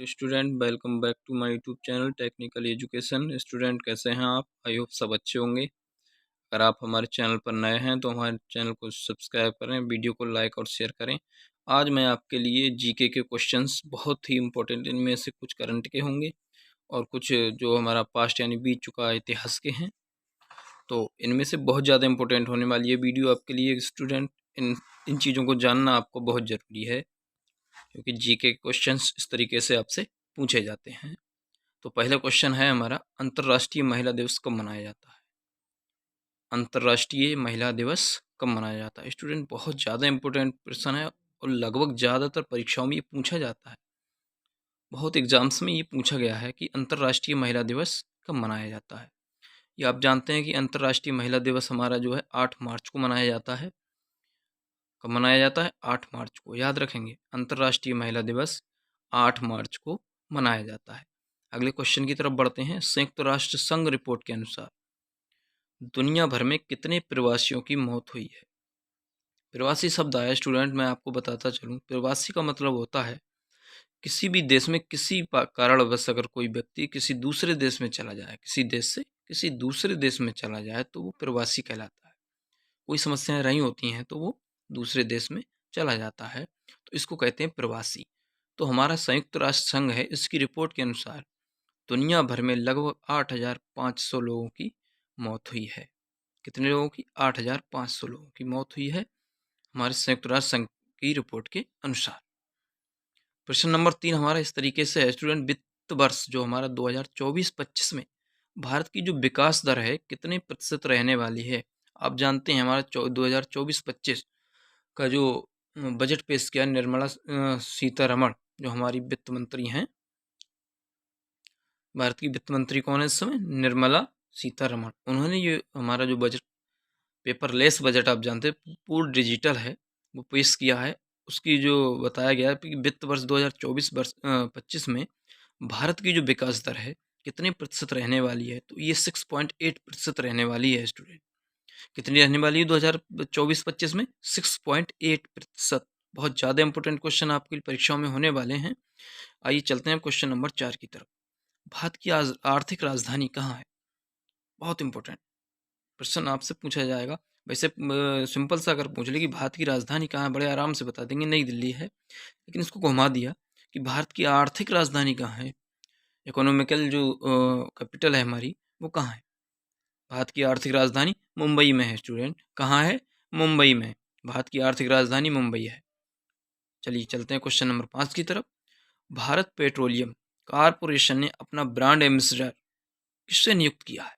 Student, welcome back to my YouTube channel technical education. Student कैसे हैं आप? I hope सब अच्छे होंगे। अगर आप हमारे चैनल पर नए हैं तो हमारे चैनल को सब्सक्राइब करें, वीडियो को लाइक और शेयर करें। आज मैं आपके लिए जीके के क्वेश्चंस बहुत ही इंपॉर्टेंट, इनमें से कुछ करंट के होंगे और कुछ जो हमारा पास्ट यानी बीत चुका है इतिहास के हैं। तो इनमें से बहुत ज़्यादा इंपॉर्टेंट होने वाली है वीडियो आपके लिए स्टूडेंट। इन इन चीज़ों को जानना आपको बहुत ज़रूरी है, क्योंकि जीके क्वेश्चंस इस तरीके से आपसे पूछे जाते हैं। तो पहला क्वेश्चन है हमारा, अंतर्राष्ट्रीय महिला दिवस कब मनाया जाता है? अंतर्राष्ट्रीय महिला दिवस कब मनाया जाता है? स्टूडेंट बहुत ज़्यादा इंपॉर्टेंट प्रश्न है और लगभग ज़्यादातर परीक्षाओं में ये पूछा जाता है। बहुत एग्जाम्स में ये पूछा गया है कि अंतर्राष्ट्रीय महिला दिवस कब मनाया जाता है। ये आप जानते हैं कि अंतर्राष्ट्रीय महिला दिवस हमारा जो है 8 मार्च को मनाया जाता है। कब मनाया जाता है? 8 मार्च को। याद रखेंगे, अंतर्राष्ट्रीय महिला दिवस 8 मार्च को मनाया जाता है। अगले क्वेश्चन की तरफ बढ़ते हैं। संयुक्त राष्ट्र संघ रिपोर्ट के अनुसार दुनिया भर में कितने प्रवासियों की मौत हुई है? प्रवासी शब्द आया स्टूडेंट, मैं आपको बताता चलूँ। प्रवासी का मतलब होता है किसी भी देश में किसी कारणवश अगर कोई व्यक्ति किसी दूसरे देश में चला जाए, किसी देश से किसी दूसरे देश में चला जाए तो वो प्रवासी कहलाता है। कोई समस्याएं रही होती हैं तो वो दूसरे देश में चला जाता है, तो इसको कहते हैं प्रवासी। तो हमारा संयुक्त राष्ट्र संघ है, इसकी रिपोर्ट के अनुसार दुनिया भर में लगभग 8,500 लोगों की मौत हुई है। कितने लोगों की? 8,500 लोगों की मौत हुई है हमारे संयुक्त राष्ट्र संघ की रिपोर्ट के अनुसार। प्रश्न नंबर 3 हमारा इस तरीके से है स्टूडेंट, वित्त वर्ष जो हमारा 2024-25 में भारत की जो विकास दर है कितने प्रतिशत रहने वाली है? आप जानते हैं हमारा 2024-25 का जो बजट पेश किया निर्मला सीतारमण, जो हमारी वित्त मंत्री हैं। भारत की वित्त मंत्री कौन है इस समय? निर्मला सीतारमण। उन्होंने ये हमारा जो बजट, पेपरलेस बजट आप जानते हैं, पूर्ण डिजिटल है, वो पेश किया है। उसकी जो बताया गया है कि वित्त वर्ष 2024-25 में भारत की जो विकास दर है कितने प्रतिशत रहने वाली है? तो ये 6.8% रहने वाली है स्टूडेंट। कितनी रहने वाली है 2024-25 में? 6.8%। बहुत ज़्यादा इंपॉर्टेंट क्वेश्चन आपकी परीक्षाओं में होने वाले हैं। आइए चलते हैं क्वेश्चन नंबर 4 की तरफ। भारत की आर्थिक राजधानी कहाँ है? बहुत इंपॉर्टेंट प्रश्न आपसे पूछा जाएगा। वैसे सिंपल सा अगर पूछ ले कि भारत की राजधानी कहाँ है, बड़े आराम से बता देंगे नई दिल्ली है, लेकिन इसको घुमा दिया कि भारत की आर्थिक राजधानी कहाँ है, इकोनॉमिकल जो कैपिटल है हमारी, वो कहाँ है? भारत की आर्थिक राजधानी मुंबई में है स्टूडेंट। कहाँ है? मुंबई में। भारत की आर्थिक राजधानी मुंबई है। चलिए चलते हैं क्वेश्चन नंबर 5 की तरफ। भारत पेट्रोलियम कारपोरेशन ने अपना ब्रांड एम्बेसडर किससे नियुक्त किया है?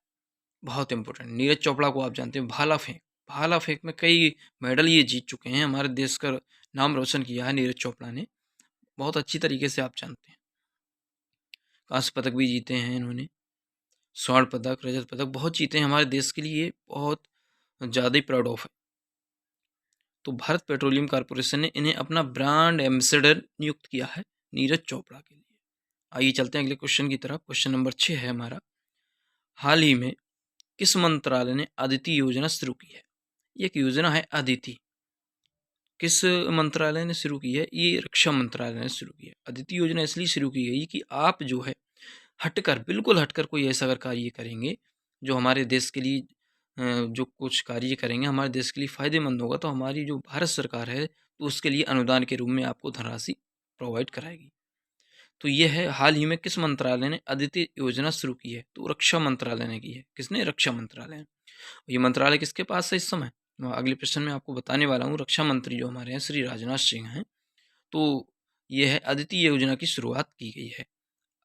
बहुत इंपॉर्टेंट, नीरज चोपड़ा को आप जानते हैं। भाला फेंक, भाला फेंक में कई मेडल ये जीत चुके हैं, हमारे देश का नाम रोशन किया है नीरज चोपड़ा ने, बहुत अच्छी तरीके से आप जानते हैं। कांस्य पदक भी जीते हैं इन्होंने, स्वर्ण पदक, रजत पदक बहुत जीते हैं हमारे देश के लिए, बहुत ज़्यादा ही प्राउड ऑफ है। तो भारत पेट्रोलियम कॉर्पोरेशन ने इन्हें अपना ब्रांड एम्बेसडर नियुक्त किया है नीरज चोपड़ा के लिए। आइए चलते हैं अगले क्वेश्चन की तरफ। क्वेश्चन नंबर 6 है हमारा, हाल ही में किस मंत्रालय ने अदिति योजना शुरू की है? ये एक योजना है अदिति, किस मंत्रालय ने शुरू की है? ये रक्षा मंत्रालय ने शुरू की है। अदिति योजना इसलिए शुरू की गई कि आप जो है हटकर, बिल्कुल हटकर कोई ऐसा अगर कार्य करेंगे जो हमारे देश के लिए जो कुछ कार्य करेंगे हमारे देश के लिए फ़ायदेमंद होगा, तो हमारी जो भारत सरकार है तो उसके लिए अनुदान के रूप में आपको धनराशि प्रोवाइड कराएगी। तो ये है, हाल ही में किस मंत्रालय ने अदिति योजना शुरू की है? तो रक्षा मंत्रालय ने की है। किसने? रक्षा मंत्रालय ने। ये मंत्रालय किसके पास है इस समय? अगले प्रश्न में आपको बताने वाला हूँ। रक्षा मंत्री जो हमारे हैं श्री राजनाथ सिंह हैं। तो ये है, अदिति योजना की शुरुआत की गई है।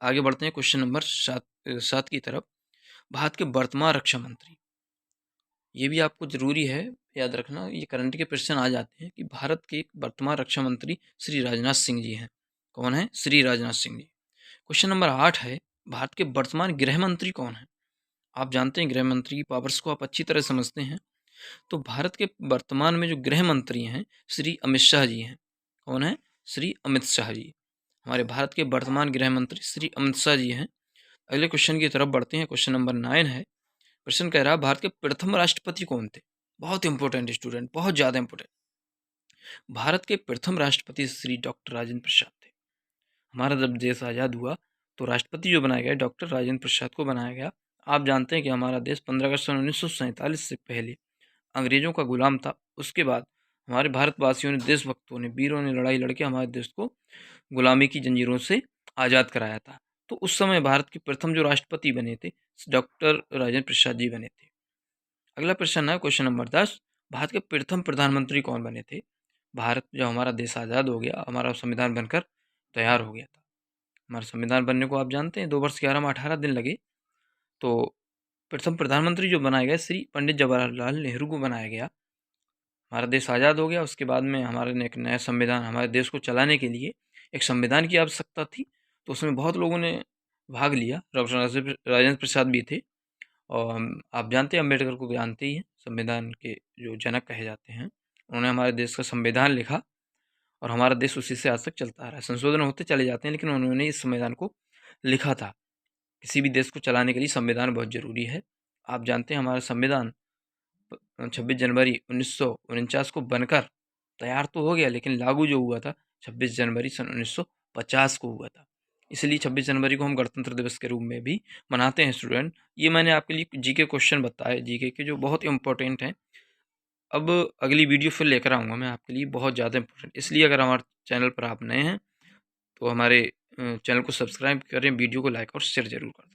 आगे बढ़ते हैं क्वेश्चन नंबर 7 की तरफ। भारत के वर्तमान रक्षा मंत्री, ये भी आपको ज़रूरी है याद रखना, ये करंट के प्रश्न आ जाते हैं कि भारत के वर्तमान रक्षा मंत्री श्री राजनाथ सिंह जी हैं। कौन है? श्री राजनाथ सिंह जी। क्वेश्चन नंबर 8 है, भारत के वर्तमान गृह मंत्री कौन है? आप जानते हैं गृह मंत्री की पावर्स को आप अच्छी तरह समझते हैं। तो भारत के वर्तमान में जो गृह मंत्री हैं श्री अमित शाह जी हैं। कौन है? श्री अमित शाह जी। हमारे भारत के वर्तमान गृह मंत्री श्री अमित शाह जी हैं। अगले क्वेश्चन की तरफ बढ़ते हैं। क्वेश्चन नंबर 9 है। प्रश्न कह रहा है, भारत के प्रथम राष्ट्रपति कौन थे? बहुत इंपॉर्टेंट स्टूडेंट, बहुत ज़्यादा इंपॉर्टेंट। भारत के प्रथम राष्ट्रपति श्री डॉक्टर राजेंद्र प्रसाद थे। हमारा जब देश आज़ाद हुआ तो राष्ट्रपति जो बनाया गया डॉक्टर राजेंद्र प्रसाद को बनाया गया। आप जानते हैं कि हमारा देश 15 अगस्त सन 1947 से पहले अंग्रेज़ों का गुलाम था। उसके बाद हमारे भारतवासियों ने, देशभक्तों ने, वीरों ने लड़ाई लड़ के हमारे देश को गुलामी की जंजीरों से आज़ाद कराया था। तो उस समय भारत के प्रथम जो राष्ट्रपति बने थे, डॉक्टर राजेंद्र प्रसाद जी बने थे। अगला प्रश्न है क्वेश्चन नंबर 10, भारत के प्रथम प्रधानमंत्री कौन बने थे? भारत जब हमारा देश आज़ाद हो गया, हमारा संविधान बनकर तैयार हो गया था। हमारा संविधान बनने को आप जानते हैं 2 वर्ष 11 माह 18 दिन लगे। तो प्रथम प्रधानमंत्री जो बनाए गए, श्री पंडित जवाहरलाल नेहरू को बनाया गया। हमारा देश आज़ाद हो गया, उसके बाद में हमारे ने एक नया संविधान, हमारे देश को चलाने के लिए एक संविधान की आवश्यकता थी। तो उसमें बहुत लोगों ने भाग लिया, डॉक्टर राजेंद्र प्रसाद भी थे। और आप जानते हैं, अम्बेडकर को जानते ही हैं, संविधान के जो जनक कहे जाते हैं। उन्होंने हमारे देश का संविधान लिखा और हमारा देश उसी से आज तक चलता आ रहा है। संशोधन होते चले जाते हैं, लेकिन उन्होंने इस संविधान को लिखा था। किसी भी देश को चलाने के लिए संविधान बहुत ज़रूरी है। आप जानते हैं हमारा संविधान 26 जनवरी 1949 को बनकर तैयार तो हो गया, लेकिन लागू जो हुआ था 26 जनवरी सन 1950 को हुआ था। इसलिए 26 जनवरी को हम गणतंत्र दिवस के रूप में भी मनाते हैं स्टूडेंट। ये मैंने आपके लिए जीके क्वेश्चन बताए, जीके के, जो बहुत इम्पोर्टेंट हैं। अब अगली वीडियो फिर लेकर आऊँगा मैं आपके लिए, बहुत ज़्यादा इम्पोर्टेंट। इसलिए अगर हमारे चैनल पर आप नए हैं तो हमारे चैनल को सब्सक्राइब करें, वीडियो को लाइक और शेयर ज़रूर कर दें।